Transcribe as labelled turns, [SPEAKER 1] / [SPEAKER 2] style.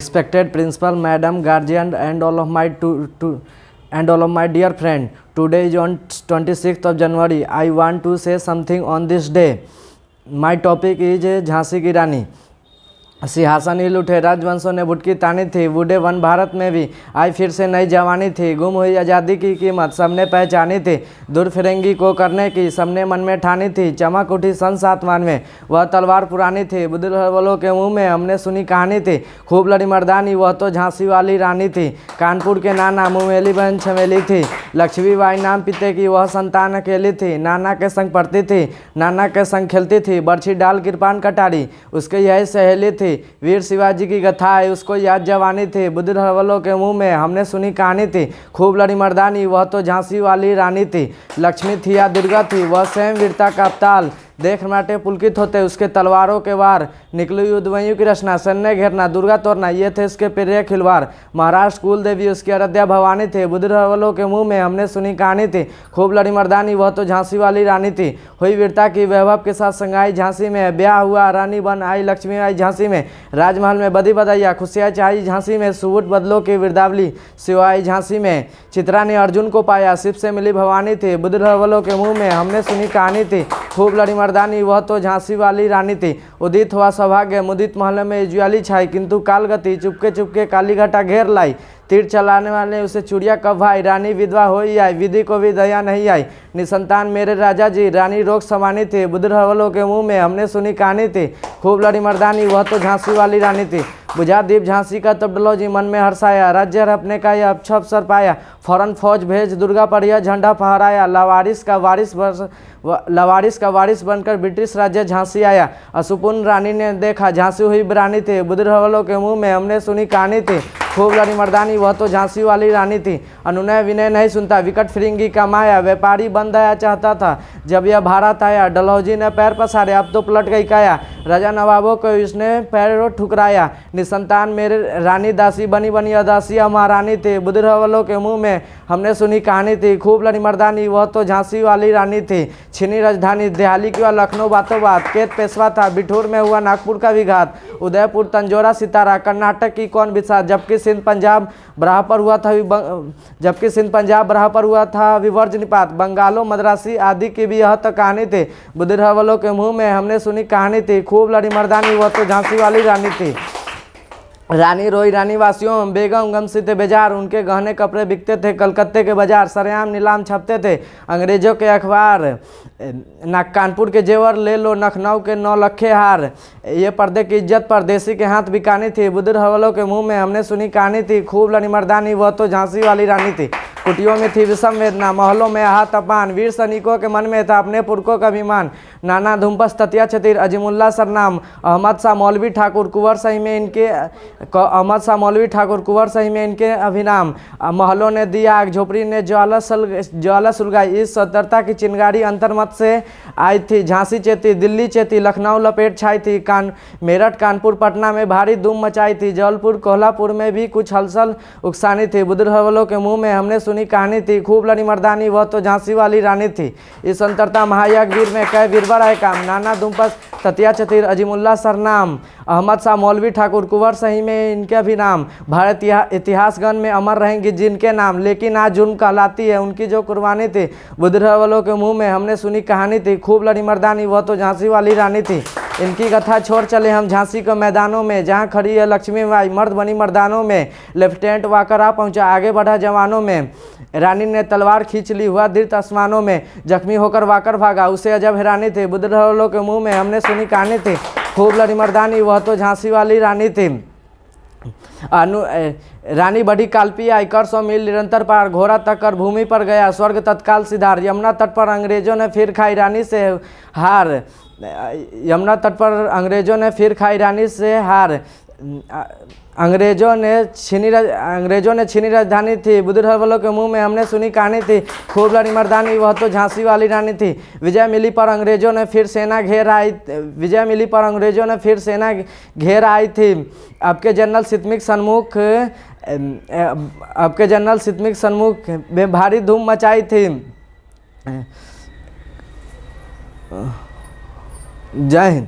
[SPEAKER 1] Respected principal, madam, guardian, and all of my dear friend. Today is on 26th of January. I want to say something on this day. My topic is Jhansi की रानी। सिंहासन हिल उठे, राजवंशों ने बुटकी तानी थी, बूढ़े one Bharat में भी आई फिर से नई जवानी थी। गुम हुई आज़ादी की कीमत सबने पहचानी थी, दूर फिरंगी को करने की सबने मन में ठानी थी। चमक उठी सन 7 में, वह तलवार पुरानी थी, बुजुर्गों के मुंह में हमने सुनी कहानी थी। खूब लड़ी मर्दानी, वह तो झांसी वाली रानी थी। कानपुर के नाना मुँहमेली बहन छमेली थी, लक्ष्मीबाई नाम पिते की वह संतान अकेली थी। नाना के संग पढ़ती थी, नाना के संग खेलती थी, बर्छी डाल कृपान कटारी उसके यही सहेली थी। वीर शिवाजी की कथा है, उसको याद जवानी थी, बुजुर्गों के मुंह में हमने सुनी कहानी थी। खूब लड़ी मर्दानी, वह तो झांसी वाली रानी थी। लक्ष्मी थी या दुर्गा थी, वह स्वयं वीरता का अवतार, देख मराठे पुलकित होते उसके तलवारों के वार। निकली युद्धवयों की रचना, सैन्य घेरना, दुर्गा तोड़ना, ये थे उसके प्रिय खिलवाड़। महाराष्ट्र कुल देवी उसकी आराध्या भवानी थे, बुजुर्गों के मुंह में हमने सुनी कहानी थी। खूब लड़ी मर्दानी, वह तो झांसी वाली रानी थी। हुई वीरता की वैभव के साथ संगाई झांसी में, ब्याह हुआ रानी बन आई लक्ष्मी आई झांसी में। राजमहल में बदी बधाइयाँ खुशियाँ चाहिए झांसी में, सुबुट बदलों की वृद्धावली सिवाई झांसी में। चित्रा ने अर्जुन को पाया, शिव से मिली भवानी थी, बुजुर्गों के मुंह में हमने सुनी कहानी थी। खूब लड़ी मर्दानी, वह तो झांसी वाली रानी थी। उदित हुआ सौभाग्य, मुदित महल में उज्ज्वली छाई, किंतु कालगति चुपके चुपके काली घटा घेर लाई। तीर चलाने वाले उसे चूड़िया कब भाई, रानी विधवा हो ही आई, विधि को भी दया नहीं आई। निसंतान मेरे राजा जी, रानी रोग समानी थी, बुजुर्गों के मुंह में हमने सुनी कहानी थी। खूब लड़ी मर्दानी, वह तो झांसी वाली रानी थी। बुझा दीप झांसी का तब डलो जी मन में हर्षाया, राज्य हड़पने का यह अच्छा अवसर पाया। फौरन फौज भेज दुर्गा पर यह झंडा फहराया, लवारिस का वारिस बनकर ब्रिटिश राज्य झांसी आया। असुपुन रानी ने देखा, झांसी हुई रानी थी, बुजुर्गों के मुंह में हमने सुनी कहानी थी। खूब लड़ी मर्दानी, वह तो झांसी वाली रानी थी। अनुनय विनय नहीं सुनता, विकट फिरंगी का माया, व्यापारी बन दया चाहता था जब यह भारत आया। डलहौजी ने पैर पसारे, अब तो पलट गई काया, राजा नवाबों को इसने पैरों ठुकराया। निसंतान मेरे रानी दासी बनी बनी अदासी महारानी थी, बुजुर्गों के मुंह में हमने सुनी कहानी थी। खूब लड़ी मर्दानी, वह तो झांसी वाली रानी थी। छिनी राजधानी दिहाली की, लखनऊ बातों बात, केत पेशवा था, बिठूर में हुआ नागपुर का विघात, उदयपुर तंजौरा सितारा, कर्नाटक की कौन बिसात, जबकि सिंध पंजाब बराह पर हुआ था विवर्ज निपात। बंगालो मद्रासी आदि की भी यह तो कहानी थी, बुजुर्गों के मुंह में हमने सुनी कहानी थी। खूब लड़ी मर्दानी, वह तो झांसी वाली रानी थी। रानी रोई रानी वासियों, बेगम गमसीते बेजार, उनके गहने कपड़े बिकते थे कलकत्ते के बाजार। सरेआम नीलाम छपते थे अंग्रेजों के अखबार, कानपुर के जेवर ले लो, लखनऊ के 9 लखे हार। ये पर्दे की इज्जत परदेसी के हाथ बिकानी थी, बुजुर्गों के मुंह में हमने सुनी कहानी थी। खूब लड़ी मर्दानी, वह तो झांसी वाली रानी थी। कुटियों में थी विषम वेदना, महलों में आहा तपान, वीर सैनिकों के मन में था अपने पुरखों का अभिमान। नाना धुम्पस ततिया छतीर, अजीमुल्ला सरनाम, अहमद शाह मौलवी ठाकुर कुंवर सही में इनके अभिनाम। महलों ने दिया आग, झोपड़ी ने ज्वाला सुलगाई, इस स्वतंत्रता की चिंगारी अंतर्मत से आई थी। झांसी चेती, दिल्ली चेती, लखनऊ लपेट छाई थी, मेरठ कानपुर पटना में भारी धूम मचाई थी। जबलपुर कोल्हापुर में भी कुछ हलचल उकसानी थी, बुजुर्गों के मुंह में हमने सुनी कहानी थी। खूब लड़ी मर्दानी, वह तो झांसी वाली रानी थी। इस स्वतंत्रता महायज्ञ में कई वीरवर आए काम, नाना धुम्पस ततिया छतीर, अजीमुल्ला सरनाम, अहमद शाह मौलवी ठाकुर कुंवर सही में इनके भी नाम। भारत इतिहासगण में अमर रहेंगे जिनके नाम, लेकिन आज जुर्म कहलाती है उनकी जो कुर्बानी थी। बुजुर्गों के मुंह में हमने सुनी कहानी थी। खूब लड़ी मर्दानी, वह तो झांसी वाली रानी थी। इनकी कथा छोड़ चले हम झांसी के मैदानों में, जहाँ खड़ी है लक्ष्मीबाई मर्द बनी मर्दानों में। लेफ्टिनेंट वाकर आ पहुंचा, आगे बढ़ा जवानों में, रानी ने तलवार खींच ली, हुआ धीरत आसमानों में। जख्मी होकर वाकर भागा, उसे अजब हैरानी थी, बुजुर्गों के मुंह में हमने सुनी कहानी थी। खूब लड़ी मर्दानी, वह तो झांसी वाली रानी थी। रानी बढ़ी कालपी आई, कर 100 मील निरंतर पार, घोड़ा तक कर भूमि पर गया स्वर्ग तत्काल सिधार। यमुना तट पर अंग्रेजों ने फिर खाई रानी से हार, यमुना तट पर अंग्रेजों ने फिर खाई रानी से हार। अंग्रेजों ने छीनी राजधानी थी, बुजुर्गों के मुंह में हमने सुनी कहानी थी। खूब लड़ी मर्दानी, वह तो झांसी वाली रानी थी। विजय मिली पर अंग्रेजों ने फिर सेना घेर आई थी। आपके जनरल सितमिक सन्मुख में भारी धूम मचाई थी। जय हिंद।